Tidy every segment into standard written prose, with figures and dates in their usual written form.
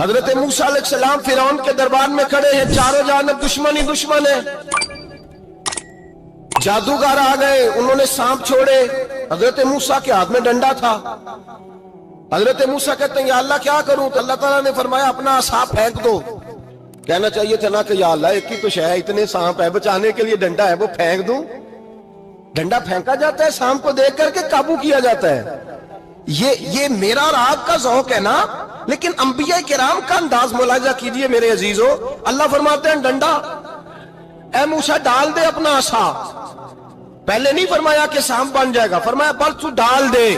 حضرت موسیٰ علیہ السلام فرعون کے دربار میں کھڑے ہیں، چاروں جانب دشمن ہی دشمن ہے۔ جادوگر آ گئے، انہوں نے سانپ چھوڑے، حضرت موسیٰ کے ہاتھ میں ڈنڈا تھا۔ حضرت موسیٰ کہتے ہیں یا اللہ کیا کروں؟ تو اللہ تعالیٰ نے فرمایا اپنا عصا پھینک دو۔ کہنا چاہیے تھا نا کہ یا اللہ ایک ہی تو شے ہے، اتنے سانپ ہے، بچانے کے لیے ڈنڈا ہے وہ پھینک دوں؟ ڈنڈا پھینکا جاتا ہے، سانپ کو دیکھ کر کے قابو کیا جاتا ہے۔ یہ میرا اور آپ کا ذوق ہے نا، لیکن انبیاء کرام کا انداز ملاحظہ کیجئے میرے عزیزو۔ اللہ فرماتے ہیں ڈنڈا، اے موسیٰ ڈال دے اپنا عصا۔ پہلے نہیں فرمایا کہ سانپ بن جائے گا، فرمایا بس تو ڈال دے۔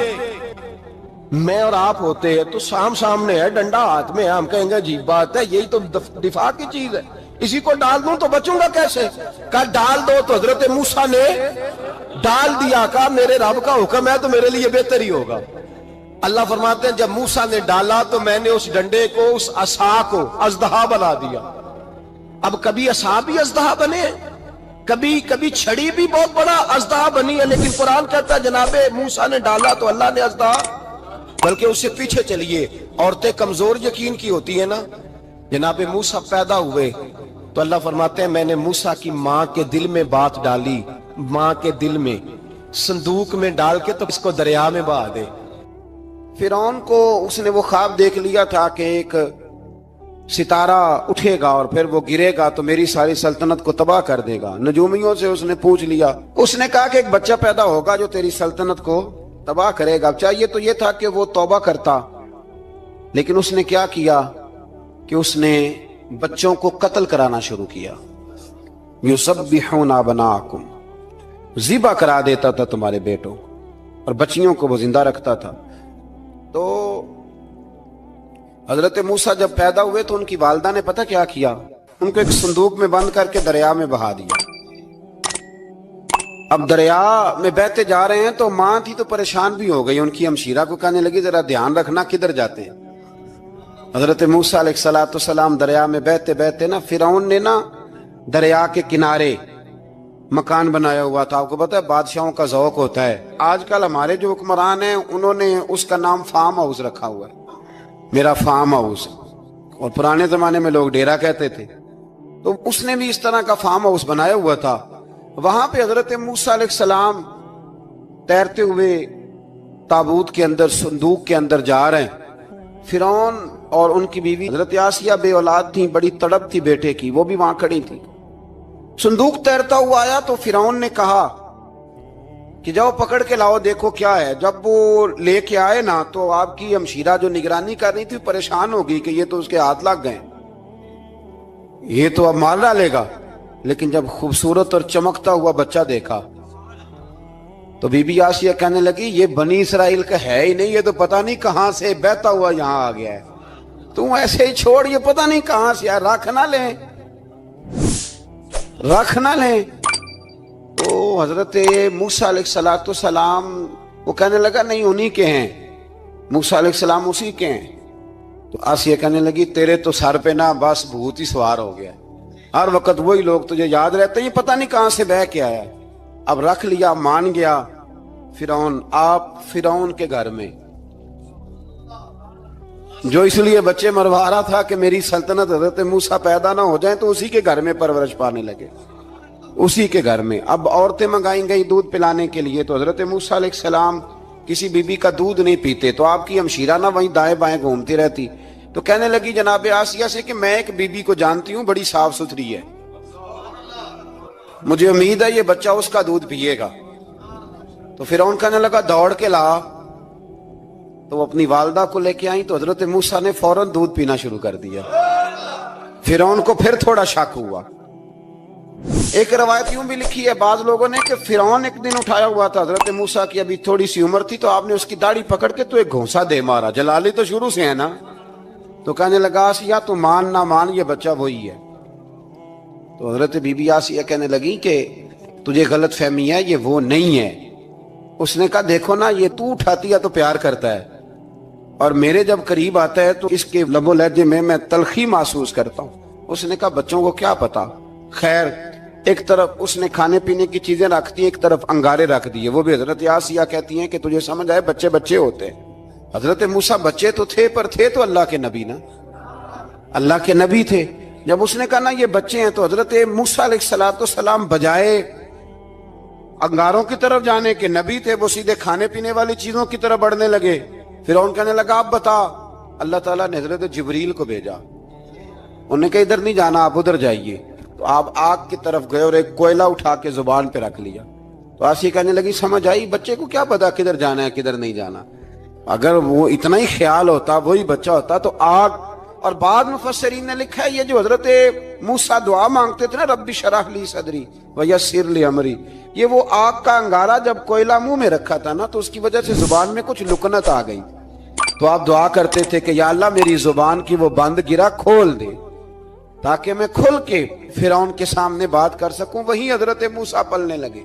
میں اور آپ ہوتے ہیں تو سانپ سامنے ہے، ڈنڈا ہاتھ میں ہے، ہم کہیں گے عجیب بات ہے، یہی تو دفاع کی چیز ہے، اسی کو ڈال دوں تو بچوں گا کیسے؟ کہا ڈال دو، تو حضرت موسیٰ نے ڈال دیا۔ کہا میرے رب کا حکم ہے تو میرے لیے بہتر ہی ہوگا۔ اللہ فرماتے ہیں جب موسیٰ نے ڈالا تو میں نے اس ڈنڈے کو، اس عصا کو اژدہا بنا دیا۔ اب کبھی عصا بھی اژدہا بنے، کبھی چھڑی بھی بہت بڑا اژدہا بنی ہے، لیکن قرآن کہتا ہے جناب موسیٰ نے ڈالا تو اللہ نے اژدہا، بلکہ اس سے پیچھے چلیے، عورتیں کمزور یقین کی ہوتی ہیں نا۔ جناب موسیٰ پیدا ہوئے تو اللہ فرماتے ہیں میں نے موسیٰ کی ماں کے دل میں بات ڈالی، ماں کے دل میں صندوق میں ڈال کے تو اس کو دریا میں بہا دے۔ فرعون کو اس نے وہ خواب دیکھ لیا تھا کہ ایک ستارہ اٹھے گا اور پھر وہ گرے گا تو میری ساری سلطنت کو تباہ کر دے گا۔ نجومیوں سے اس نے پوچھ لیا، اس نے کہا کہ ایک بچہ پیدا ہوگا جو تیری سلطنت کو تباہ کرے گا۔ چاہیے تو یہ تھا کہ وہ توبہ کرتا، لیکن اس نے کیا کیا کہ اس نے بچوں کو قتل کرانا شروع کیا۔ یُسَبِّحُونَ أَبْنَاءَکُمْ، ذبح کرا دیتا تھا تمہارے بیٹوں، اور بچیوں کو وہ زندہ رکھتا تھا۔ تو حضرت موسیٰ جب پیدا ہوئے تو ان کی والدہ نے پتہ کیا کیا، ان کو ایک صندوق میں بند کر کے دریا میں بہا دیا۔ اب دریا میں بہتے جا رہے ہیں تو ماں تھی تو پریشان بھی ہو گئی، ان کی ہمشیرہ کو کہنے لگی ذرا دھیان رکھنا کدھر جاتے ہیں۔ حضرت موسیٰ علیہ السلام دریا میں بہتے بہتے نا، فرعون نے نا دریا کے کنارے مکان بنایا ہوا تھا۔ آپ کو پتہ ہے بادشاہوں کا ذوق ہوتا ہے، آج کل ہمارے جو حکمران ہیں انہوں نے اس کا نام فارم ہاؤس رکھا ہوا ہے، میرا فارم ہاؤس، اور پرانے زمانے میں لوگ ڈیرا کہتے تھے، تو اس نے بھی اس طرح کا فارم ہاؤس بنایا ہوا تھا۔ وہاں پہ حضرت موسیٰ علیہ السلام تیرتے ہوئے تابوت کے اندر، صندوق کے اندر جا رہے ہیں۔ فرعون اور ان کی بیوی حضرت آسیہ بے اولاد تھیں، بڑی تڑپ تھی بیٹے کی، وہ بھی وہاں کھڑی تھی۔ صندوق تیرتا ہوا آیا تو فرعون نے کہا کہ جاؤ پکڑ کے لاؤ دیکھو کیا ہے۔ جب وہ لے کے آئے نا تو آپ کی ہمشیرہ جو نگرانی کر رہی تھی پریشان ہو گئی کہ یہ تو اس کے ہاتھ لگ گئے، یہ تو اب مار ڈالے گا۔ لیکن جب خوبصورت اور چمکتا ہوا بچہ دیکھا تو بی بی آسیہ کہنے لگی یہ بنی اسرائیل کا ہے ہی نہیں، یہ تو پتہ نہیں کہاں سے بہتا ہوا یہاں آ گیا ہے، تم ایسے ہی چھوڑ، یہ پتہ نہیں کہاں سے ہے، رکھ نہ لیں، رکھ نہ لیں۔ تو حضرت موسیٰ علیہ السلام وہ کہنے لگا نہیں انہی کے ہیں، موسیٰ علیہ السلام اسی کے ہیں۔ تو آسیہ کہنے لگی تیرے تو سر پہ نا بس بھوت ہی سوار ہو گیا، ہر وقت وہی لوگ تجھے یاد رہتے ہیں، پتہ نہیں کہاں سے بہ کے آیا ہے۔ اب رکھ لیا، مان گیا فرعون۔ آپ فرعون کے گھر میں جو اس لیے بچے مروا رہا تھا کہ میری سلطنت حضرت موسیٰ پیدا نہ ہو جائیں، تو اسی کے گھر میں پرورش پانے لگے، اسی کے گھر میں۔ اب عورتیں منگائیں گئی دودھ پلانے کے لیے، تو حضرت موسیٰ علیہ السلام کسی بی بی کا دودھ نہیں پیتے، تو آپ کی ہمشیرہ نہ وہیں دائیں بائیں گھومتی رہتی، تو کہنے لگی جناب آسیہ سے کہ میں ایک بی بی کو جانتی ہوں، بڑی صاف ستھری ہے، مجھے امید ہے یہ بچہ اس کا دودھ پیے گا۔ تو فرعون کہنے لگا دوڑ کے لا، تو وہ اپنی والدہ کو لے کے آئیں، تو حضرت موسیٰ نے فوراً دودھ پینا شروع کر دیا۔ فرعون کو پھر تھوڑا شک ہوا۔ ایک روایت یوں بھی لکھی ہے بعض لوگوں نے کہ فرعون ایک دن اٹھایا ہوا تھا حضرت موسیٰ کی، ابھی تھوڑی سی عمر تھی، تو آپ نے اس کی داڑھی پکڑ کے تو ایک گھونسا دے مارا، جلالی تو شروع سے ہے نا۔ تو کہنے لگا آسیہ تو مان نہ مان، یہ بچہ وہی ہے۔ تو حضرت بی بی آسیہ کہنے لگی کہ تجھے غلط فہمی ہے، یہ وہ نہیں ہے۔ اس نے کہا دیکھو نا، یہ تو اٹھاتی ہے تو پیار کرتا ہے، اور میرے جب قریب آتا ہے تو اس کے لب و لہجے میں تلخی محسوس کرتا ہوں۔ اس نے کہا بچوں کو کیا پتا۔ خیر، ایک طرف اس نے کھانے پینے کی چیزیں رکھ دی، ایک طرف انگارے رکھ دیے۔ وہ بھی حضرت آسیہ کہتی ہیں کہ تجھے سمجھ آئے بچے بچے ہوتے ہیں، حضرت موسیٰ بچے تو تھے پر تھے تو اللہ کے نبی نا۔ اللہ کے نبی تھے. جب اس نے کہا نا یہ بچے ہیں، تو حضرت موسیٰ علیہ السلام بجائے انگاروں کی طرف جانے کے، نبی تھے، وہ سیدھے کھانے پینے والی چیزوں کی طرف بڑھنے لگے. فرعون کہنے لگا آپ بتا. اللہ تعالیٰ نے حضرت جبریل کو بھیجا. انہوں نے کہا ادھر نہیں جانا، آپ ادھر جائیے. تو آپ آگ کی طرف گئے اور ایک کوئلہ اٹھا کے زبان پہ رکھ لیا. تو آسیہ کہنے لگی سمجھ آئی، بچے کو کیا پتا کدھر جانا ہے کدھر نہیں جانا. اگر وہ اتنا ہی خیال ہوتا، وہی بچہ ہوتا تو آگ. اور بعد مفسرین نے لکھا ہے یہ جو حضرت موسیٰ دعا مانگتے تھے نا، رب اشرح لی صدری ویسر لی امری، یہ وہ آگ کا انگارہ جب کوئلہ منہ میں رکھا تھا نا، تو اس کی وجہ سے زبان میں کچھ لکنت آ گئی. تو آپ دعا کرتے تھے کہ یا اللہ میری زبان کی وہ بند گرا کھول دے تاکہ میں کھل کے فرعون کے سامنے بات کر سکوں. وہیں حضرت موسیٰ پلنے لگے،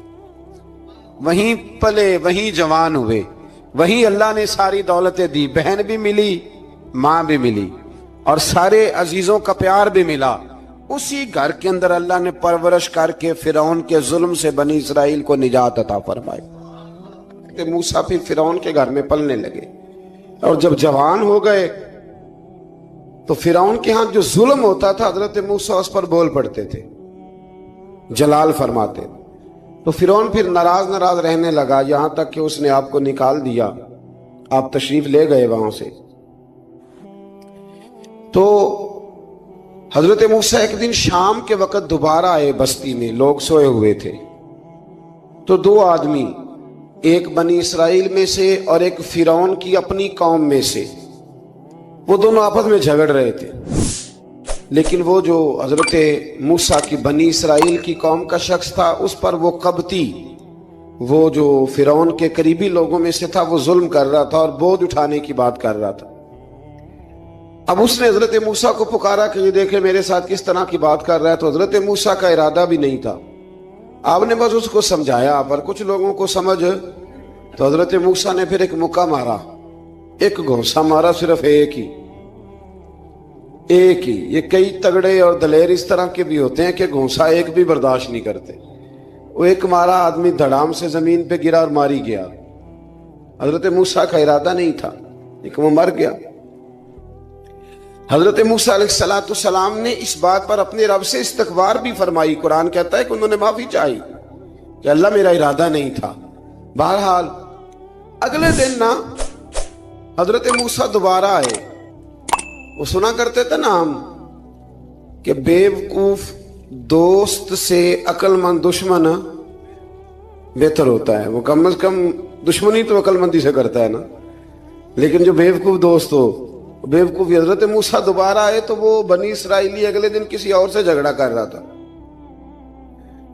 وہیں پلے، وہیں جوان ہوئے، وہیں اللہ نے ساری دولتیں دی. بہن بھی ملی، ماں بھی ملی، اور سارے عزیزوں کا پیار بھی ملا. اسی گھر کے اندر اللہ نے پرورش کر کے فرعون کے ظلم سے بنی اسرائیل کو نجات عطا فرمائی. موسیٰ پھر فرعون کے گھر میں پلنے لگے، اور جب جوان ہو گئے تو فرعون کے ہاں جو ظلم ہوتا تھا حضرت موسیٰ اس پر بول پڑتے تھے، جلال فرماتے. تو فرعون پھر ناراض رہنے لگا، یہاں تک کہ اس نے آپ کو نکال دیا. آپ تشریف لے گئے وہاں سے. تو حضرت موسیٰ ایک دن شام کے وقت دوبارہ آئے بستی میں، لوگ سوئے ہوئے تھے. تو دو آدمی، ایک بنی اسرائیل میں سے اور ایک فرعون کی اپنی قوم میں سے، وہ دونوں آپس میں جھگڑ رہے تھے. لیکن وہ جو حضرت موسیٰ کی بنی اسرائیل کی قوم کا شخص تھا، اس پر وہ قبطی، وہ جو فرعون کے قریبی لوگوں میں سے تھا، وہ ظلم کر رہا تھا اور بوجھ اٹھانے کی بات کر رہا تھا. اب اس نے حضرت موسیٰ کو پکارا کہ یہ دیکھیں میرے ساتھ کس طرح کی بات کر رہا ہے. تو حضرت موسیٰ کا ارادہ بھی نہیں تھا، آپ نے بس اس کو سمجھایا. پر کچھ لوگوں کو سمجھ، تو حضرت موسیٰ نے پھر ایک مکہ مارا، ایک گھونسا مارا، صرف ایک ہی. یہ کئی تگڑے اور دلیر اس طرح کے بھی ہوتے ہیں کہ گھونسا ایک بھی برداشت نہیں کرتے. وہ ایک مارا، آدمی دھڑام سے زمین پہ گرا اور ماری گیا. حضرت موسیٰ کا ارادہ نہیں تھا لیکن وہ مر گیا. حضرت موسیٰ علیہ السلام نے اس بات پر اپنے رب سے استغفار بھی فرمائی. قرآن کہتا ہے کہ انہوں نے معافی چاہی کہ اللہ میرا ارادہ نہیں تھا. بہرحال اگلے دن نا حضرت موسیٰ دوبارہ آئے. وہ سنا کرتے تھے نا ہم کہ بیوقوف دوست سے عقل مند دشمن بہتر ہوتا ہے. وہ کم از کم دشمنی تو عقل مندی سے کرتا ہے نا، لیکن جو بیوقوف دوست ہو بیوقوفی. حضرت موسیٰ دوبارہ آئے تو وہ بنی اسرائیلی اگلے دن کسی اور سے جھگڑا کر رہا تھا.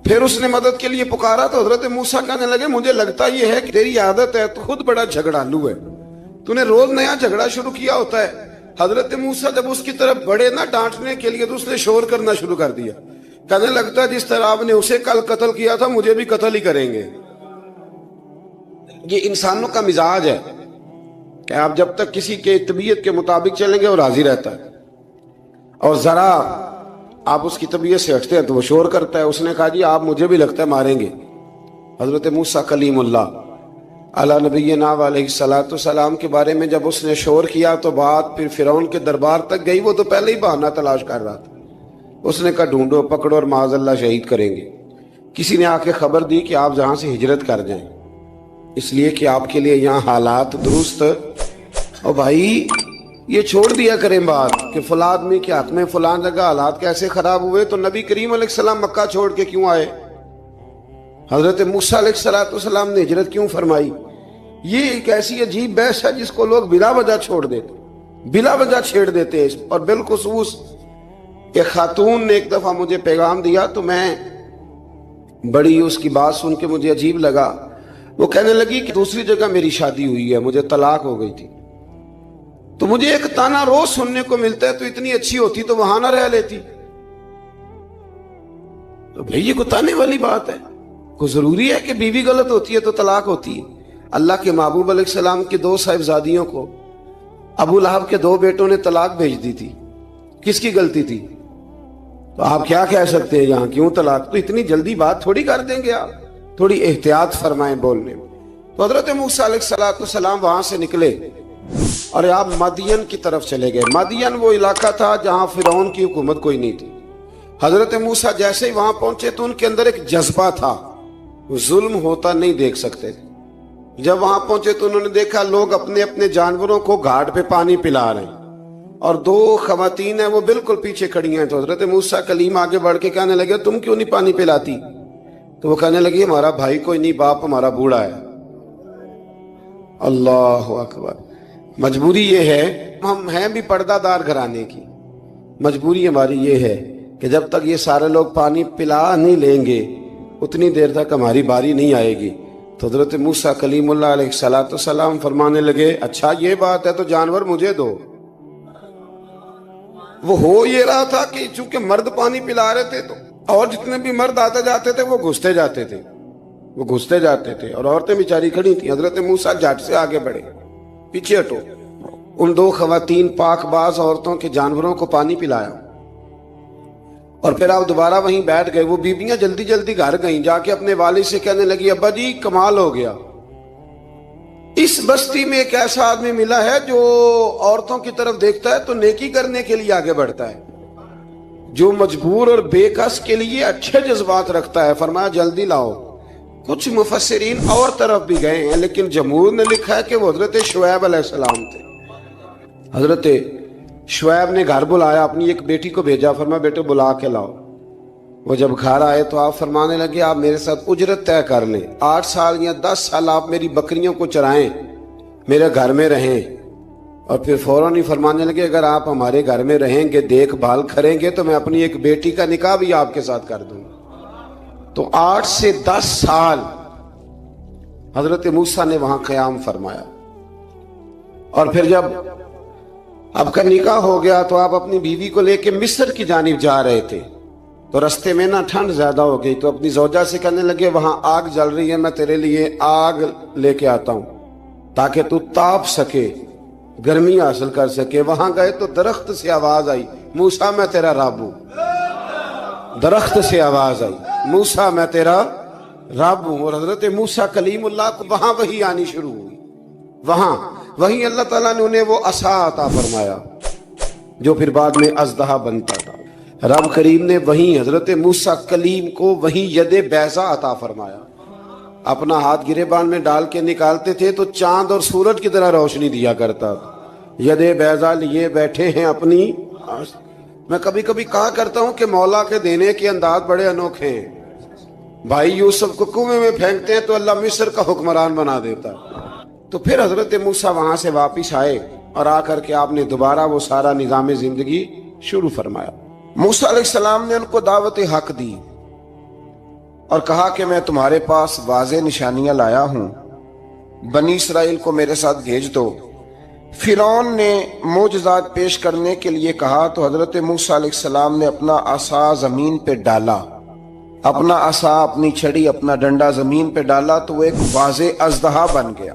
پھر اس نے مدد کے لیے پکارا تو حضرت موسیٰ کہنے لگے مجھے لگتا یہ ہے کہ تیری عادت ہے، تو خود بڑا جھگڑالو ہے، تو نے روز نیا جھگڑا شروع کیا ہوتا ہے. حضرت موسیٰ جب اس کی طرف بڑھے نا ڈانٹنے کے لیے تو اس نے شور کرنا شروع کر دیا. کہنے لگتا ہے جس طرح آپ نے اسے کل قتل کیا تھا مجھے بھی قتل ہی کریں گے. یہ انسانوں کا مزاج ہے کہ آپ جب تک کسی کے طبیعت کے مطابق چلیں گے وہ راضی رہتا ہے، اور ذرا آپ اس کی طبیعت سے ہٹتے ہیں تو وہ شور کرتا ہے. اس نے کہا جی آپ مجھے بھی لگتا ہے ماریں گے. حضرت موسیٰ کلیم اللہ علی نبینا علیہ السلام کے بارے میں جب اس نے شور کیا تو بات پھر فرعون کے دربار تک گئی. وہ تو پہلے ہی بہانہ تلاش کر رہا تھا. اس نے کہا ڈھونڈو، پکڑو اور معاذ اللہ شہید کریں گے. کسی نے آ کے خبر دی کہ آپ جہاں سے ہجرت کر جائیں، اس لیے کہ آپ کے لیے یہاں حالات درست. اور بھائی یہ چھوڑ دیا کریں بات کہ فلاں آدمی کے حق میں فلاں جگہ حالات کیسے خراب ہوئے. تو نبی کریم علیہ السلام مکہ چھوڑ کے کیوں آئے؟ حضرت موسیٰ علیہ السلام نے ہجرت کیوں فرمائی؟ یہ ایک ایسی عجیب بحث ہے جس کو لوگ بلا وجہ چھوڑ دیتے، بلا وجہ چھیڑ دیتے ہیں. اور بالخصوص ایک خاتون نے ایک دفعہ مجھے پیغام دیا تو میں بڑی اس کی بات سن کے مجھے عجیب لگا. وہ کہنے لگی کہ دوسری جگہ میری شادی ہوئی ہے، مجھے طلاق ہو گئی تھی، تو مجھے ایک تانا روز سننے کو ملتا ہے تو اتنی اچھی ہوتی تو وہاں نہ رہ لیتی. تو بھئی یہ کوئی تانے والی بات ہے؟ کوئی ضروری ہے کہ بیوی غلط ہوتی ہے تو طلاق ہوتی ہے؟ اللہ کے محبوب علیہ السلام کی 2 صاحبزادیوں کو ابو لہب کے 2 بیٹوں نے طلاق بھیج دی تھی. کس کی غلطی تھی؟ تو آپ کیا کہہ سکتے ہیں یہاں کیوں طلاق؟ تو اتنی جلدی بات تھوڑی کر دیں گے آپ، تھوڑی احتیاط فرمائیں بولنے میں. تو حضرت موسیٰ علیہ السلام وہاں سے نکلے اور آپ مدین کی طرف چلے گئے. مدین وہ علاقہ تھا جہاں فرعون کی حکومت کوئی نہیں تھی. حضرت موسیٰ جیسے ہی وہاں پہنچے تو ان کے اندر ایک جذبہ تھا, ظلم ہوتا نہیں دیکھ سکتے. جب وہاں پہنچے تو انہوں نے دیکھا لوگ اپنے اپنے جانوروں کو گھاٹ پہ پانی پلا رہے ہیں, اور دو خواتین ہیں وہ بالکل پیچھے کھڑی ہیں. تو حضرت موسیٰ کلیم آگے بڑھ کے کہنے لگے تم کیوں نہیں پانی پلاتی؟ تو وہ کہنے لگی ہمارا بھائی کوئی نہیں, باپ ہمارا بوڑھا ہے. اللہ اکبر. مجبوری یہ ہے, ہم ہیں بھی پردہ دار گھرانے کی, مجبوری ہماری یہ ہے کہ جب تک یہ سارے لوگ پانی پلا نہیں لیں گے اتنی دیر تک ہماری باری نہیں آئے گی. تو حضرت موسیٰ کلیم اللہ علیہ السلام فرمانے لگے اچھا یہ بات ہے تو جانور مجھے دو. وہ ہو یہ رہا تھا کہ چونکہ مرد پانی پلا رہے تھے تو اور جتنے بھی مرد آتے جاتے تھے وہ گھستے جاتے تھے اور عورتیں بیچاری کھڑی تھیں. حضرت موسیٰ جھٹ سے آگے بڑھے, پیچھے ہٹو. ان دو خواتین پاک باز عورتوں کے جانوروں کو پانی پلایا اور پھر آپ دوبارہ وہیں بیٹھ گئے. وہ بیویاں جلدی جلدی گھر گئیں, جا کے اپنے والد سے کہنے لگی ابا جی کمال ہو گیا, اس بستی میں ایک ایسا آدمی ملا ہے جو عورتوں کی طرف دیکھتا ہے تو نیکی کرنے کے لیے آگے بڑھتا ہے, جو مجبور اور بے کس کے لیے اچھے جذبات رکھتا ہے. فرمایا جلدی لاؤ. کچھ مفسرین اور طرف بھی گئے ہیں لیکن جمہور نے لکھا ہے کہ وہ حضرت شعیب علیہ السلام تھے. حضرت شعیب نے گھر بلایا, اپنی ایک بیٹی کو بھیجا, فرمایا بیٹے بلا کے لاؤ. وہ جب گھر آئے تو آپ فرمانے لگے آپ میرے ساتھ اجرت طے کر لیں, 8 سال یا 10 سال آپ میری بکریوں کو چرائیں, میرے گھر میں رہیں. اور پھر فوراً ہی فرمانے لگے اگر آپ ہمارے گھر میں رہیں گے دیکھ بھال کریں گے تو میں اپنی ایک بیٹی کا نکاح بھی آپ کے ساتھ کر دوں. تو 8 سے 10 سال حضرت موسیٰ نے وہاں قیام فرمایا. اور پھر جب آپ کا نکاح ہو گیا تو آپ اپنی بیوی کو لے کے مصر کی جانب جا رہے تھے. تو رستے میں نا ٹھنڈ زیادہ ہو گئی تو اپنی زوجہ سے کہنے لگے وہاں آگ جل رہی ہے, میں تیرے لیے آگ لے کے آتا ہوں تاکہ تو تاپ سکے, گرمی حاصل کر سکے. وہاں گئے تو درخت سے آواز آئی موسیٰ میں تیرا رب ہوں. درخت سے آواز آئی موسیٰ میں تیرا رب ہوں. اور حضرت موسیٰ کلیم اللہ کو وہاں وحی آنی شروع ہوئی. وہاں وہیں اللہ تعالیٰ نے انہیں وہ عصا عطا فرمایا جو پھر بعد میں اژدہا بنتا تھا. رب کریم نے وہیں حضرت موسیٰ کلیم کو وہیں ید بیضا عطا فرمایا. اپنا ہاتھ گریبان میں ڈال کے نکالتے تھے تو چاند اور سورج کی طرح روشنی دیا کرتا تھا. ید بیضا لیے بیٹھے ہیں اپنی. میں کبھی کبھی کہا کرتا ہوں کہ مولا کے دینے کے انداز بڑے انوکھے ہیں. بھائی یوسف کو کنویں میں پھینکتے ہیں تو اللہ مصر کا حکمران بنا دیتا. تو پھر حضرت موسیٰ وہاں سے واپس آئے اور آ کر کے آپ نے دوبارہ وہ سارا نظام زندگی شروع فرمایا. موسیٰ علیہ السلام نے ان کو دعوت حق دی اور کہا کہ میں تمہارے پاس واضح نشانیاں لایا ہوں, بنی اسرائیل کو میرے ساتھ بھیج دو. فرعون نے معجزات پیش کرنے کے لیے کہا تو حضرت موسیٰ علیہ السلام نے اپنا عصا زمین پہ ڈالا, اپنا عصا, اپنی چھڑی, اپنا ڈنڈا زمین پہ ڈالا تو وہ ایک واضح اژدہا بن گیا.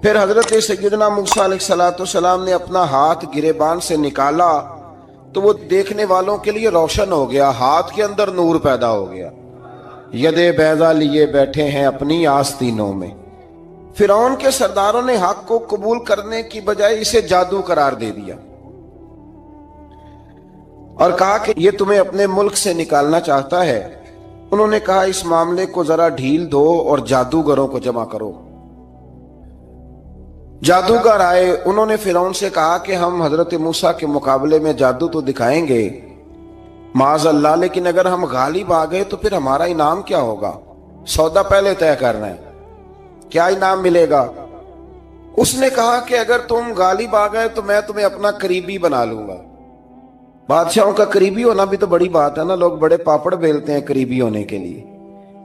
پھر حضرت سیدنا موسیٰ علیہ السلام نے اپنا ہاتھ گریبان سے نکالا تو وہ دیکھنے والوں کے لیے روشن ہو گیا, ہاتھ کے اندر نور پیدا ہو گیا. ید بیضا لیے بیٹھے ہیں اپنی آستینوں میں. فرعون کے سرداروں نے حق کو قبول کرنے کی بجائے اسے جادو قرار دے دیا اور کہا کہ یہ تمہیں اپنے ملک سے نکالنا چاہتا ہے. انہوں نے کہا اس معاملے کو ذرا ڈھیل دو اور جادوگروں کو جمع کرو. جادوگر آئے. انہوں نے فرعون سے کہا کہ ہم حضرت موسیٰ کے مقابلے میں جادو تو دکھائیں گے معاذ اللہ, لیکن اگر ہم غالب آ گئے تو پھر ہمارا انعام کیا ہوگا؟ سودا پہلے طے کرنا ہے, کیا انعام ملے گا؟ اس نے کہا کہ اگر تم غالب آ گئے تو میں تمہیں اپنا قریبی بنا لوں گا. بادشاہوں کا قریبی ہونا بھی تو بڑی بات ہے نا, لوگ بڑے پاپڑ بیلتے ہیں قریبی ہونے کے لیے.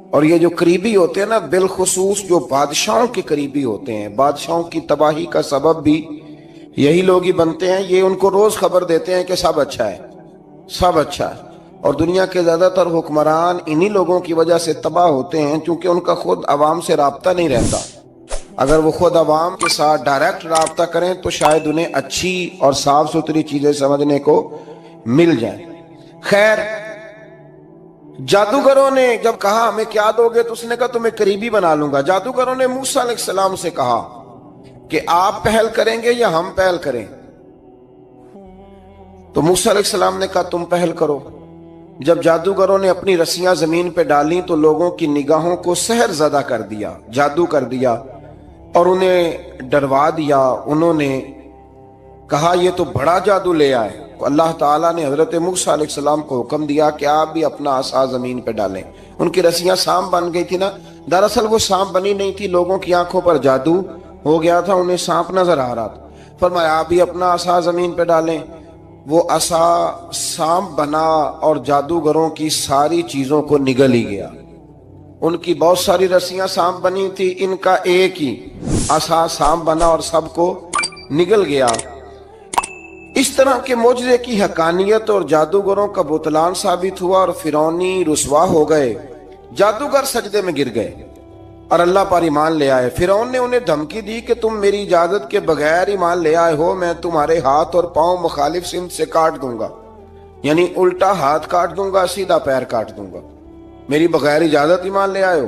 اور یہ جو قریبی ہوتے ہیں نا, بالخصوص جو بادشاہوں کے قریبی ہوتے ہیں, بادشاہوں کی تباہی کا سبب بھی یہی لوگ ہی بنتے ہیں. یہ ان کو روز خبر دیتے ہیں کہ سب اچھا ہے, سب اچھا ہے. اور دنیا کے زیادہ تر حکمران انہی لوگوں کی وجہ سے تباہ ہوتے ہیں چونکہ ان کا خود عوام سے رابطہ نہیں رہتا. اگر وہ خود عوام کے ساتھ ڈائریکٹ رابطہ کریں تو شاید انہیں اچھی اور صاف ستھری چیزیں سمجھنے کو مل جائیں. خیر, جادوگروں نے جب کہا ہمیں کیا دو گے تو اس نے کہا تمہیں قریبی بنا لوں گا. جادوگروں نے موسیٰ علیہ السلام سے کہا کہ آپ پہل کریں گے یا ہم پہل کریں؟ تو موسیٰ علیہ السلام نے کہا تم پہل کرو۔ جب جادوگروں نے اپنی رسیاں زمین پہ ڈالیں تو لوگوں کی نگاہوں کو سحر زدہ کر دیا، جادو کر دیا اور انہیں ڈروا دیا۔ انہوں نے کہا یہ تو بڑا جادو لے آئے۔ تو اللہ تعالیٰ نے حضرت موسیٰ علیہ السلام کو حکم دیا کہ آپ بھی اپنا عصا زمین پہ ڈالیں۔ ان کی رسیاں سانپ بن گئی تھی نا، دراصل وہ سانپ بنی نہیں تھی، لوگوں کی آنکھوں پر جادو ہو گیا تھا، انہیں سانپ نظر آ رہا تھا۔ فرمایا آپ بھی اپنا عصا زمین پہ ڈالیں۔ وہ عصا سانپ بنا اور جادوگروں کی ساری چیزوں کو نگل ہی گیا۔ ان کی بہت ساری رسیاں سانپ بنی تھی، ان کا ایک ہی عصا سانپ بنا اور سب کو نگل گیا۔ اس طرح کے معجزے کی حقانیت اور جادوگروں کا بطلان ثابت ہوا اور فرعونی رسوا ہو گئے۔ جادوگر سجدے میں گر گئے اور اللہ پر ایمان لے آئے۔ فرعون نے انہیں دھمکی دی کہ تم میری اجازت کے بغیر ایمان لے آئے ہو، میں تمہارے ہاتھ اور پاؤں مخالف سمت سے کاٹ دوں گا، یعنی الٹا ہاتھ کاٹ دوں گا، سیدھا پیر کاٹ دوں گا، میری بغیر اجازت ایمان لے آئے ہو،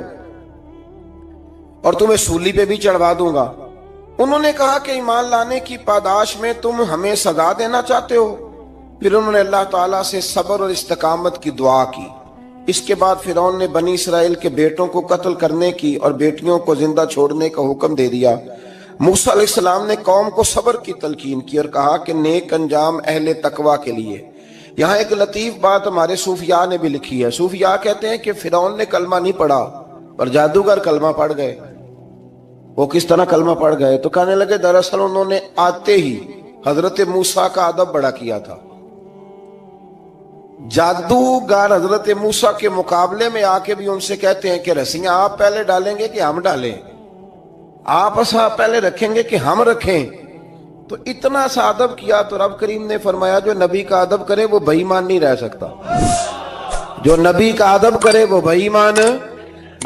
اور تمہیں سولی پہ بھی چڑھوا دوں گا۔ انہوں نے کہا کہ ایمان لانے کی پاداش میں تم ہمیں سزا دینا چاہتے ہو؟ پھر انہوں نے اللہ تعالیٰ سے صبر اور استقامت کی دعا کی۔ اس کے بعد فرعون نے بنی اسرائیل کے بیٹوں کو قتل کرنے کی اور بیٹیوں کو زندہ چھوڑنے کا حکم دے دیا۔ موسیٰ علیہ السلام نے قوم کو صبر کی تلقین کی اور کہا کہ نیک انجام اہل تقوی کے لیے۔ یہاں ایک لطیف بات ہمارے صوفیاء نے بھی لکھی ہے۔ صوفیاء کہتے ہیں کہ فرعون نے کلمہ نہیں پڑھا اور جادوگر کلمہ پڑھ گئے۔ وہ کس طرح کلمہ پڑھ گئے؟ تو کہنے لگے دراصل انہوں نے آتے ہی حضرت موسیٰ کا ادب بڑا کیا تھا۔ جادوگر حضرت موسیٰ کے مقابلے میں آ کے بھی ان سے کہتے ہیں کہ رسیاں آپ پہلے ڈالیں گے کہ ہم ڈالیں، آپ عصا پہلے رکھیں گے کہ ہم رکھیں؟ تو اتنا سا ادب کیا تو رب کریم نے فرمایا جو نبی کا ادب کرے وہ بے ایمان نہیں رہ سکتا، جو نبی کا ادب کرے وہ بے ایمان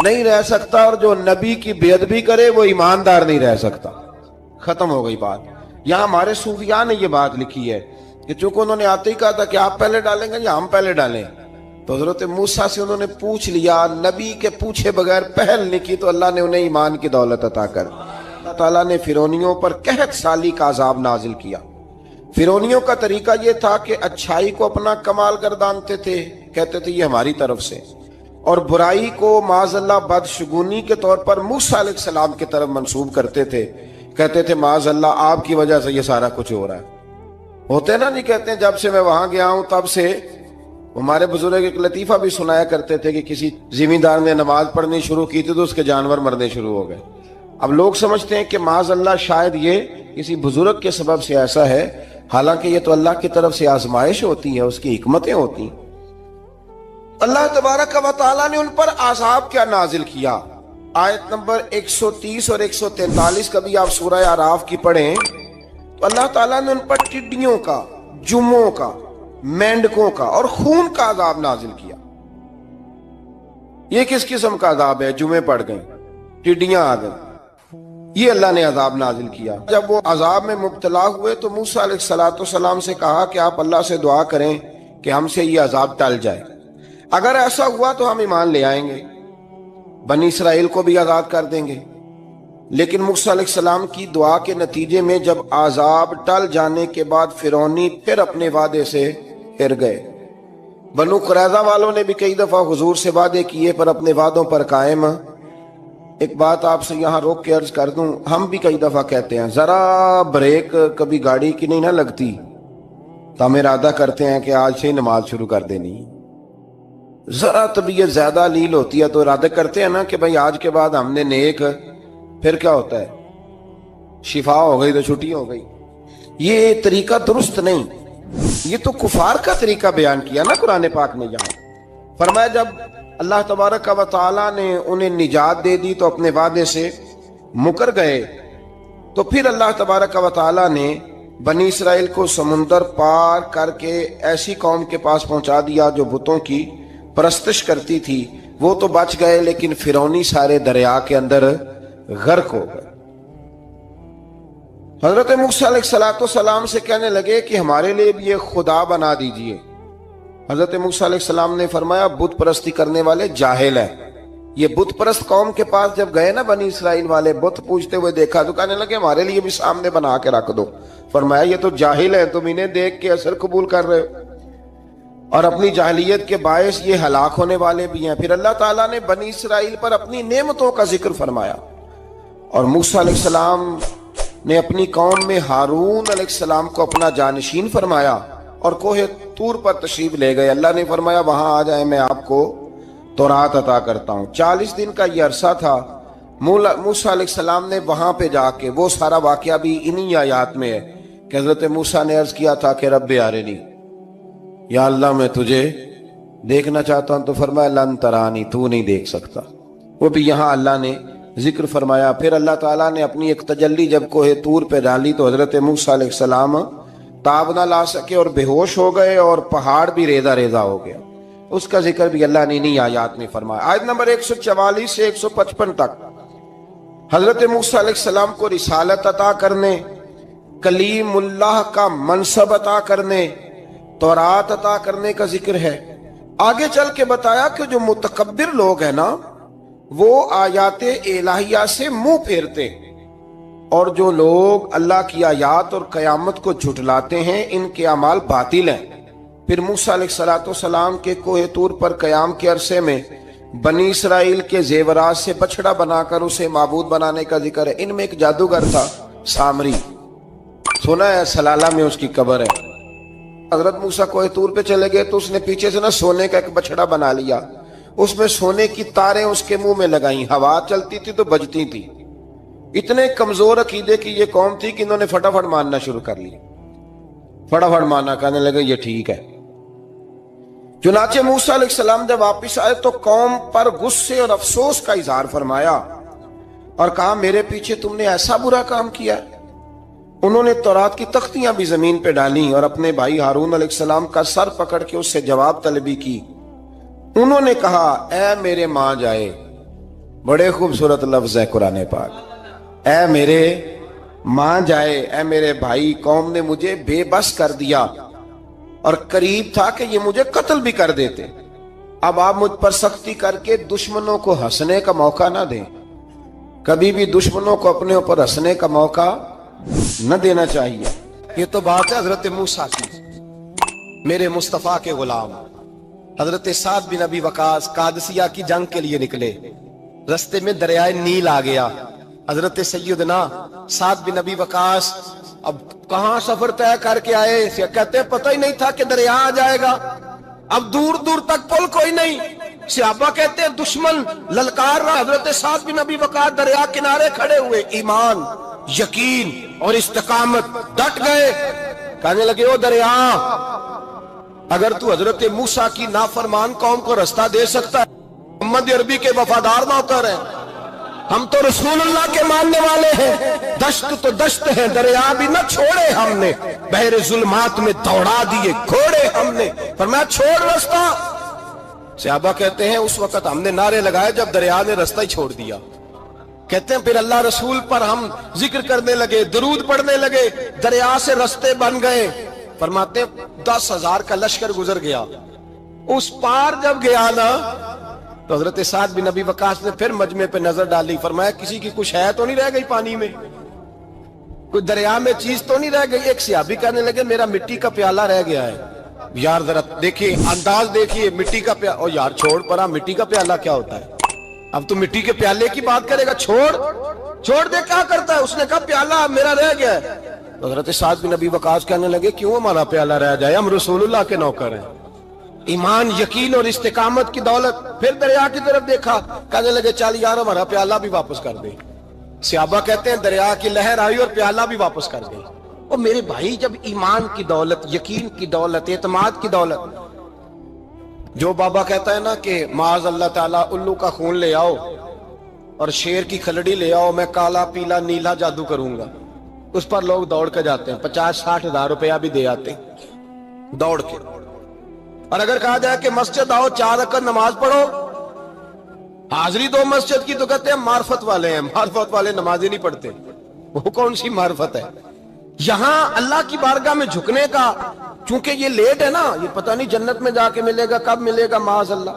نہیں رہ سکتا، اور جو نبی کی بے ادبی کرے وہ ایماندار نہیں رہ سکتا۔ ختم ہو گئی بات۔ یہاں ہمارے صوفیاء نے یہ بات لکھی ہے کہ چونکہ انہوں نے آتے ہی کہا تھا کہ آپ پہلے ڈالیں گے یا ہم پہلے ڈالیں، تو حضرت موسیٰ سے انہوں نے پوچھ لیا، نبی کے پوچھے بغیر پہل نہیں کی تو اللہ نے انہیں ایمان کی دولت عطا کر۔ اللہ تعالیٰ نے فرعونیوں پر قحط سالی کا عذاب نازل کیا۔ فرعونیوں کا طریقہ یہ تھا کہ اچھائی کو اپنا کمال گردانتے تھے، کہتے تھے یہ ہماری طرف سے، اور برائی کو معاذ اللہ بدشگونی کے طور پر موسیٰ علیہ السلام کی طرف منسوب کرتے تھے، کہتے تھے معاذ اللہ آپ کی وجہ سے یہ سارا کچھ ہو رہا ہے۔ ہوتے نا، نہیں کہتے ہیں جب سے میں وہاں گیا ہوں تب سے، ہمارے بزرگ ایک لطیفہ بھی سنایا کرتے تھے کہ کسی زمیندار نے نماز پڑھنی شروع کی تھی تو اس کے جانور مرنے شروع ہو گئے۔ اب لوگ سمجھتے ہیں کہ معاذ اللہ شاید یہ کسی بزرگ کے سبب سے ایسا ہے، حالانکہ یہ تو اللہ کی طرف سے آزمائش ہوتی ہے، اس کی حکمتیں ہوتی ہیں۔ اللہ تبارک و تعالیٰ نے ان پر عذاب کیا نازل کیا؟ آیت نمبر 130 اور 143 کا بھی آپ سورہ اعراف کی پڑھیں تو اللہ تعالیٰ نے ان پر ٹڈیوں کا، جموں کا، مینڈکوں کا اور خون کا عذاب نازل کیا۔ یہ کس قسم کا عذاب ہے؟ جمعے پڑ گئیں، ٹڈیاں آ گئیں، یہ اللہ نے عذاب نازل کیا۔ جب وہ عذاب میں مبتلا ہوئے تو موسیٰ علیہ السلام سے کہا کہ آپ اللہ سے دعا کریں کہ ہم سے یہ عذاب ٹل جائے، اگر ایسا ہوا تو ہم ایمان لے آئیں گے، بنی اسرائیل کو بھی آزاد کر دیں گے۔ لیکن موسیٰ علیہ السلام کی دعا کے نتیجے میں جب عذاب ٹل جانے کے بعد فرعونی پھر اپنے وعدے سے پھر گئے۔ بنو قریظہ والوں نے بھی کئی دفعہ حضور سے وعدے کیے پر اپنے وعدوں پر قائم۔ ایک بات آپ سے یہاں روک کے عرض کر دوں، ہم بھی کئی دفعہ کہتے ہیں ذرا بریک کبھی گاڑی کی نہیں نہ لگتی تو ہم ارادہ کرتے ہیں کہ آج سے ہی نماز شروع کر دینی، ذرا طبیعت زیادہ لیل ہوتی ہے تو ارادہ کرتے ہیں نا کہ بھائی آج کے بعد ہم نے نیک، پھر کیا ہوتا ہے شفا ہو گئی تو چھٹی ہو گئی۔ یہ طریقہ درست نہیں، یہ تو کفار کا طریقہ بیان کیا نا قرآن پاک نے۔ یہاں فرمایا جب اللہ تبارک و تعالیٰ نے انہیں نجات دے دی تو اپنے وعدے سے مکر گئے، تو پھر اللہ تبارک و تعالیٰ نے بنی اسرائیل کو سمندر پار کر کے ایسی قوم کے پاس پہنچا دیا جو بتوں کی پرستش کرتی تھی۔ وہ تو بچ گئے لیکن فرعونی سارے دریا کے اندر غرق ہو گئے۔ حضرت موسیٰ علیہ السلام سے کہنے لگے کہ ہمارے لیے بھی ایک خدا بنا دیجئے۔ حضرت موسیٰ علیہ السلام نے فرمایا بت پرستی کرنے والے جاہل ہیں، یہ بت پرست قوم کے پاس جب گئے نا بنی اسرائیل والے، بت پوجتے ہوئے دیکھا تو کہنے لگے ہمارے لیے بھی سامنے بنا کے رکھ دو۔ فرمایا یہ تو جاہل ہیں، تم انہیں دیکھ کے اثر قبول کر رہے ہو، اور اپنی جاہلیت کے باعث یہ ہلاک ہونے والے بھی ہیں۔ پھر اللہ تعالیٰ نے بنی اسرائیل پر اپنی نعمتوں کا ذکر فرمایا، اور موسیٰ علیہ السلام نے اپنی قوم میں ہارون علیہ السلام کو اپنا جانشین فرمایا اور کوہ طور پر تشریف لے گئے۔ اللہ نے فرمایا وہاں آ جائیں، میں آپ کو تورات عطا کرتا ہوں۔ 40 دن کا یہ عرصہ تھا۔ موسیٰ علیہ السلام نے وہاں پہ جا کے، وہ سارا واقعہ بھی انہی آیات میں ہے کہ حضرت موسیٰ نے عرض کیا تھا کہ رب ارنی، یا اللہ میں تجھے دیکھنا چاہتا ہوں، تو فرمایا لن ترانی، تو نہیں دیکھ سکتا۔ وہ بھی یہاں اللہ نے ذکر فرمایا۔ پھر اللہ تعالیٰ نے اپنی ایک تجلی جب کوہ طور پہ ڈالی تو حضرت موسیٰ علیہ السلام تاب نہ لا سکے اور بے ہوش ہو گئے، اور پہاڑ بھی ریزہ ریزہ ہو گیا۔ اس کا ذکر بھی اللہ نے انہی آیات میں فرمایا۔ آیت نمبر 144 سے 155 تک حضرت موسیٰ علیہ السلام کو رسالت عطا کرنے، کلیم اللہ کا منصب عطا کرنے، تورات عطا کرنے کا ذکر ہے۔ آگے چل کے بتایا کہ جو متکبر لوگ ہیں نا، وہ آیات الہیہ سے منہ پھیرتے، اور جو لوگ اللہ کی آیات اور قیامت کو جھٹلاتے ہیں ان کے اعمال باطل ہیں۔ پھر موسیٰ علیہ السلام کے کوہ طور پر قیام کے عرصے میں بنی اسرائیل کے زیورات سے بچڑا بنا کر اسے معبود بنانے کا ذکر ہے۔ ان میں ایک جادوگر تھا سامری، سنا ہے سلالہ میں اس کی قبر ہے۔ حضرت موسیٰ کوہ طور پہ چلے گئے تو اس نے پیچھے سے نا سونے کا ایک بچڑا بنا لیا، اس میں سونے کی تاریں اس کے منہ میں لگائیں، ہوا چلتی تھی تو بجتی تھی۔ اتنے کمزور عقیدے کی یہ قوم تھی کہ انہوں نے فٹافٹ ماننا شروع کر لی، فٹافٹ ماننا، کہنے لگے یہ ٹھیک ہے۔ چنانچہ موسیٰ علیہ السلام جب واپس آئے تو قوم پر غصے اور افسوس کا اظہار فرمایا اور کہا میرے پیچھے تم نے ایسا برا کام کیا۔ انہوں نے تورات کی تختیاں بھی زمین پہ ڈالیں اور اپنے بھائی ہارون علیہ السلام کا سر پکڑ کے اس سے جواب طلبی کی۔ انہوں نے کہا اے میرے ماں جائے، بڑے خوبصورت لفظ ہے قرآن پاک، اے میرے ماں جائے، اے میرے بھائی، قوم نے مجھے بے بس کر دیا اور قریب تھا کہ یہ مجھے قتل بھی کر دیتے۔ اب آپ مجھ پر سختی کر کے دشمنوں کو ہنسنے کا موقع نہ دیں، کبھی بھی دشمنوں کو اپنے اوپر ہنسنے کا موقع نہ دینا چاہیے۔ یہ تو بات ہے حضرت موسیٰ کی، میرے مصطفیٰ کے غلام حضرت سعد بن ابی وقاص قادسیہ کی جنگ کے لیے نکلے، رستے میں دریائے نیل آ گیا۔ حضرت سیدنا سعد بن ابی وقاص اب کہاں سفر طے کر کے آئے، کہتے ہیں پتہ ہی نہیں تھا کہ دریا آ جائے گا، اب دور دور تک پل کوئی نہیں۔ صحابہ کہتے ہیں دشمن للکار رہا، حضرت سعد بن ابی وقاص دریا کنارے کھڑے ہوئے، ایمان، یقین اور استقامت، ڈٹ گئے، کہنے لگے او دریا، اگر تو حضرت موسیٰ کی نافرمان قوم کو رستہ دے سکتا ہے، محمد عربی کے وفادار نوکر ہیں، ہم تو رسول اللہ کے ماننے والے ہیں، دشت تو دشت ہے، دریا بھی نہ چھوڑے ہم نے، بحر ظلمات میں دوڑا دیے گھوڑے ہم نے، فرمایا چھوڑ رستہ۔ صحابہ کہتے ہیں اس وقت ہم نے نعرے لگائے جب دریا نے رستہ ہی چھوڑ دیا۔ کہتے ہیں پھر اللہ رسول پر ہم ذکر کرنے لگے، درود پڑھنے لگے، دریا سے رستے بن گئے۔ فرماتے ہیں 10,000 کا لشکر گزر گیا، اس پار جب گیا نا تو حضرت سعد بن ابی وقاص نے پھر مجمع پہ نظر ڈالی، فرمایا کسی کی کچھ ہے تو نہیں رہ گئی پانی میں، کوئی دریا میں چیز تو نہیں رہ گئی۔ ایک صحابی کہنے لگے میرا مٹی کا پیالہ رہ گیا ہے۔ یار ذرا دیکھیے انداز دیکھیے، مٹی کا پیالہ، او یار چھوڑ پرا، مٹی کا پیالہ کیا ہوتا ہے، اب تو مٹی کے پیالے کی بات کرے گا، چھوڑ دے، کیا کرتا ہے؟ اس نے کہا پیالہ میرا رہ گیا ہے۔ تو حضرت سعد بن ابی وقاص کہنے لگے کیوں ہمارا پیالہ رہ جائے، ہم رسول اللہ کے نوکر ہیں۔ ایمان، یقین اور استقامت کی دولت۔ پھر دریا کی طرف دیکھا، کہنے لگے چل یار ہمارا پیالہ بھی واپس کر دے۔ صحابہ کہتے ہیں دریا کی لہر آئی اور پیالہ بھی واپس کر دے۔ اور میرے بھائی جب ایمان کی دولت، یقین کی دولت، اعتماد کی دولت، جو بابا کہتا ہے نا کہ معاذ اللہ تعالیٰ الو کا خون لے آؤ اور شیر کی کھلڑی لے آؤ، میں کالا پیلا نیلا جادو کروں گا، اس پر لوگ دوڑ کے جاتے ہیں، 50-60 ہزار روپیہ بھی دے آتے ہیں دوڑ کے۔ اور اگر کہا جائے کہ مسجد آؤ 4 رکعت نماز پڑھو، حاضری دو مسجد کی، تو کہتے ہیں معرفت والے ہیں، معرفت والے نمازیں نہیں پڑھتے، وہ کون سی معرفت ہے؟ یہاں اللہ کی بارگاہ میں جھکنے کا، چونکہ یہ لیٹ ہے نا، یہ پتہ نہیں جنت میں جا کے ملے گا، کب ملے گا، معاذ اللہ۔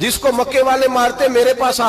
جس کو مکے والے مارتے میرے پاس آ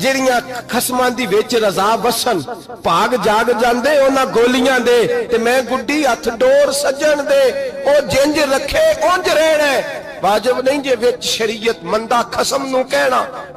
ਜਿਹੜੀਆਂ ਖਸਮਾਂ ਦੀ ਵਿੱਚ ਰਜ਼ਾ ਵਸਣ ਭਾਗ ਜਾਗ ਜਾਂਦੇ ਉਹਨਾਂ ਗੋਲੀਆਂ ਦੇ ਤੇ ਮੈਂ ਗੁੱਡੀ ਹੱਥ ਡੋਰ ਸੱਜਣ ਦੇ ਉਹ ਜਿੰਜ ਰੱਖੇ ਉਂਝ ਰਹਿਣਾ ਵਾਜਬ ਨਹੀਂ ਜੇ ਵਿੱਚ ਸ਼ਰੀਅਤ ਮੰਦਾ ਖਸਮ ਨੂੰ ਕਹਿਣਾ।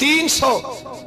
300।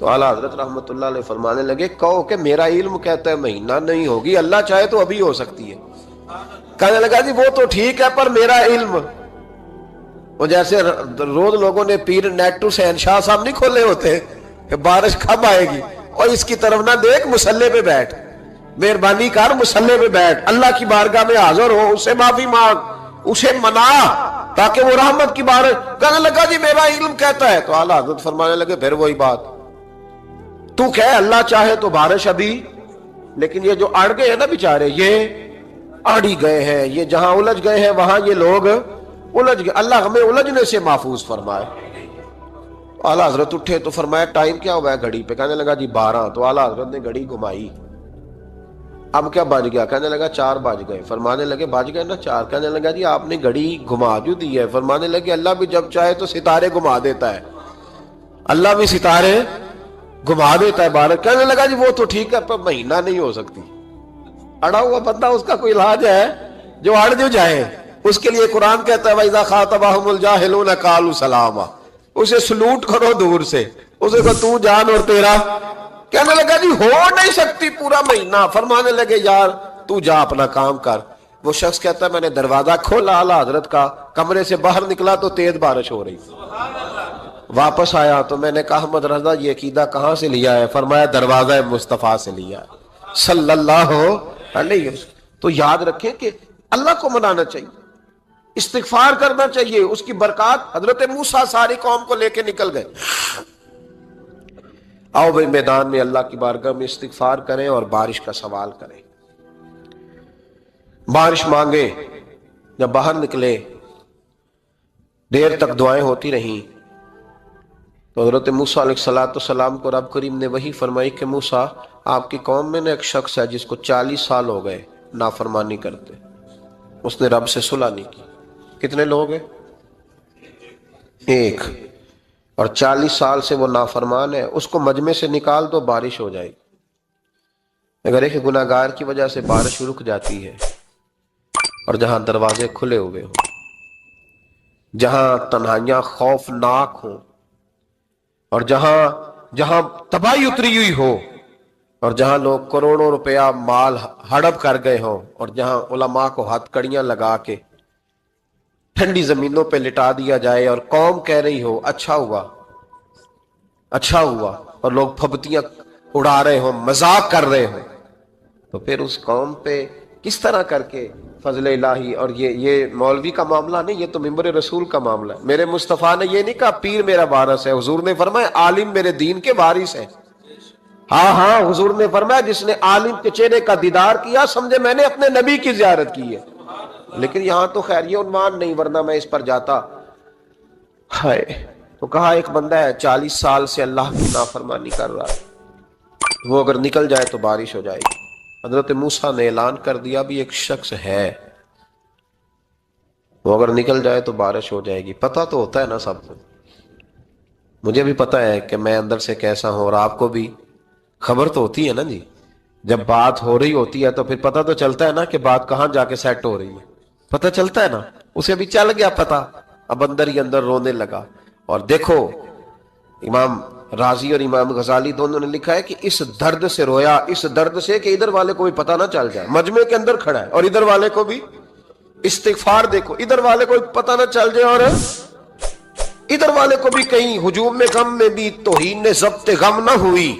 تو اعلیٰ حضرت رحمت اللہ علیہ فرمانے لگے کہو کہ میرا علم کہتا ہے مہینہ نہیں ہوگی، اللہ چاہے تو ابھی ہو سکتی ہے۔ کہنے لگا جی وہ تو ٹھیک ہے پر میرا علم، وہ جیسے روز لوگوں نے پیر نیٹو شہنشاہ صاحب نہیں کھولے ہوتے کہ بارش کب آئے گی، اور اس کی طرف نہ دیکھ، مصلے پہ بیٹھ، مہربانی کر مصلے پہ بیٹھ، اللہ کی بارگاہ میں حاضر ہو، اسے معافی مانگ، اسے منا تاکہ وہ رحمت کی بارش۔ کہنے لگا جی میرا علم کہتا ہے۔ تو اعلیٰ حضرت فرمانے لگے پھر وہی بات، تو کہ اللہ چاہے تو بارش ابھی، لیکن یہ جو اڑ گئے ہیں نا بیچارے، یہ اڑی گئے ہیں، یہ جہاں الجھ گئے ہیں وہاں یہ لوگ الجھ گئے، اللہ ہمیں الجھنے سے محفوظ فرمائے۔ اعلیٰ حضرت اٹھے تو فرمایا ٹائم کیا ہوا ہے گھڑی پہ؟ کہنے لگا جی 12۔ تو اعلیٰ حضرت نے گھڑی گھمائی، اب کیا بج گیا؟ کہنے لگا 4 بج گئے۔ فرمانے لگے بج گئے نا 4؟ کہنے لگا جی آپ نے گھڑی گھما جو دی ہے۔ فرمانے لگے اللہ بھی جب چاہے تو ستارے گھما دیتا ہے، اللہ بھی ستارے گھما دیتا ہے بارش۔ کہنے لگا جی وہ تو ٹھیک ہے پر مہینہ نہیں ہو سکتی۔ اڑا ہوا بندہ، اس کا کوئی علاج ہے؟ جو اڑ جو جائے اس کے لیے قرآن کہتا ہے وَإِذَا خَاطَبَهُمُ الْجَاهِلُونَ قَالُوا سَلَامًا، اسے سلوٹ کرو دور سے، اسے کہو تو جان اور تیرا۔ کہنے لگا جی ہو نہیں سکتی پورا مہینہ۔ فرمانے لگے یار تو جا اپنا کام کر۔ وہ شخص کہتا ہے میں نے دروازہ کھولا اعلیٰ حضرت کا، کمرے سے باہر نکلا تو تیز بارش ہو رہی، واپس آیا تو میں نے کہا احمد رضا یہ عقیدہ کہاں سے لیا ہے؟ فرمایا دروازہ مصطفیٰ سے لیا ہے صلی اللہ علیہ وسلم۔ تو یاد رکھیں کہ اللہ کو منانا چاہیے، استغفار کرنا چاہیے، اس کی برکات۔ حضرت موسیٰ ساری قوم کو لے کے نکل گئے۔ آؤ بھائی میدان میں اللہ کی بارگاہ میں استغفار کریں اور بارش کا سوال کریں، بارش مانگے۔ جب باہر نکلے دیر تک دعائیں ہوتی رہیں تو حضرت موسیٰ علیہ السلام کو رب کریم نے وحی فرمائی کہ موسیٰ آپ کی قوم میں نے ایک شخص ہے جس کو 40 سال ہو گئے نافرمانی کرتے، اس نے رب سے صلح نہیں کی۔ کتنے لوگ ہیں؟ ایک، اور 40 سال سے وہ نافرمان ہے، اس کو مجمع سے نکال دو بارش ہو جائے گی۔ اگر ایک گناہگار کی وجہ سے بارش رک جاتی ہے، اور جہاں دروازے کھلے ہوئے ہوں، جہاں تنہائیاں خوفناک ہوں، اور جہاں تباہی اتری ہوئی ہو، اور جہاں لوگ کروڑوں روپیہ مال ہڑپ کر گئے ہوں، اور جہاں علماء کو ہتھ کڑیاں لگا کے ٹھنڈی زمینوں پہ لٹا دیا جائے اور قوم کہہ رہی ہو اچھا ہوا اچھا ہوا، اور لوگ پھبتیاں اڑا رہے ہوں، مذاق کر رہے ہوں، تو پھر اس قوم پہ کس طرح کر کے فضل الہی۔ اور یہ مولوی کا معاملہ نہیں، یہ تو ممبر رسول کا معاملہ ہے۔ میرے مصطفیٰ نے یہ نہیں کہا پیر میرا وارث ہے، حضور نے فرمایا عالم میرے دین کے وارث ہے۔ ہاں حضور نے فرمایا جس نے عالم کے چہرے کا دیدار کیا سمجھے میں نے اپنے نبی کی زیارت کی ہے۔ لیکن یہاں تو خیر یہ عنوان نہیں، ورنہ میں اس پر جاتا۔ ہائے، تو کہا ایک بندہ ہے 40 سال سے اللہ کی نافرمانی کر رہا ہے، وہ اگر نکل جائے تو بارش ہو جائے گی۔ حضرت موسیٰ نے اعلان کر دیا بھی ایک شخص ہے، وہ اگر نکل جائے تو بارش ہو جائے گی۔ پتہ تو ہوتا ہے نا سب کو، مجھے بھی پتہ ہے کہ میں اندر سے کیسا ہوں، اور آپ کو بھی خبر تو ہوتی ہے نا جی۔ جب بات ہو رہی ہوتی ہے تو پھر پتہ تو چلتا ہے نا کہ بات کہاں جا کے سیٹ ہو رہی ہے، پتہ چلتا ہے نا۔ اسے بھی چل گیا پتہ، اب اندر ہی اندر رونے لگا۔ اور دیکھو امام رازی اور امام غزالی دونوں نے لکھا ہے کہ اس درد سے رویا، اس درد سے کہ ادھر والے کو بھی پتہ نہ چل جائے، مجمع کے اندر کھڑا ہے، اور ادھر والے کو بھی استغفار، دیکھو ادھر والے کو بھی پتہ نہ چل جائے، اور ادھر والے کو بھی کہیں ہجوم میں غم میں بھی توہین ضبط غم نہ ہوئی۔